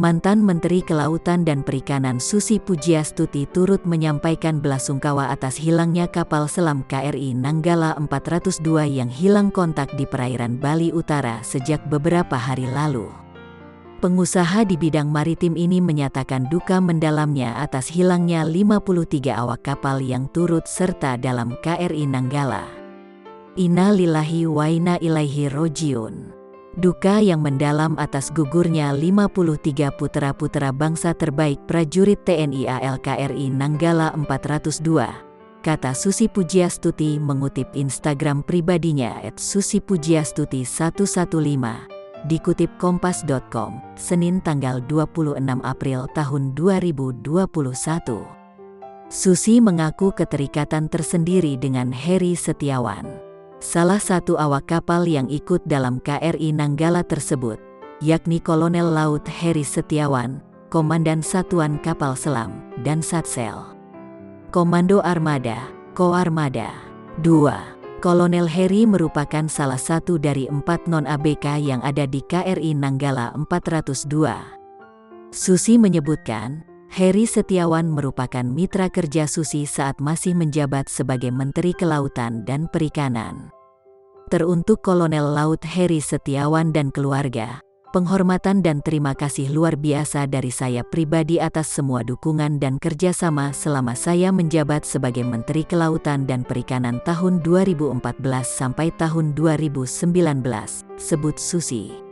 Mantan Menteri Kelautan dan Perikanan Susi Pujiastuti turut menyampaikan belasungkawa atas hilangnya kapal selam KRI Nanggala 402 yang hilang kontak di perairan Bali Utara sejak beberapa hari lalu. Pengusaha di bidang maritim ini menyatakan duka mendalamnya atas hilangnya 53 awak kapal yang turut serta dalam KRI Nanggala. Inna lillahi wa inna ilaihi rojiun. Duka yang mendalam atas gugurnya 53 putra-putra bangsa terbaik prajurit TNI AL KRI Nanggala 402, kata Susi Pujiastuti mengutip Instagram pribadinya @susipujiastuti115, dikutip kompas.com, Senin tanggal 26 April tahun 2021. Susi mengaku keterikatan tersendiri dengan Heri Setiawan. Salah satu awak kapal yang ikut dalam KRI Nanggala tersebut, yakni Kolonel Laut Heri Setiawan, Komandan Satuan Kapal Selam, dan Satsel Komando Armada, Koarmada. 2. Kolonel Heri merupakan salah satu dari 4 non-ABK yang ada di KRI Nanggala 402. Susi menyebutkan, Heri Setiawan merupakan mitra kerja Susi saat masih menjabat sebagai Menteri Kelautan dan Perikanan. Teruntuk Kolonel Laut Heri Setiawan dan keluarga, penghormatan dan terima kasih luar biasa dari saya pribadi atas semua dukungan dan kerjasama selama saya menjabat sebagai Menteri Kelautan dan Perikanan tahun 2014 sampai tahun 2019, sebut Susi.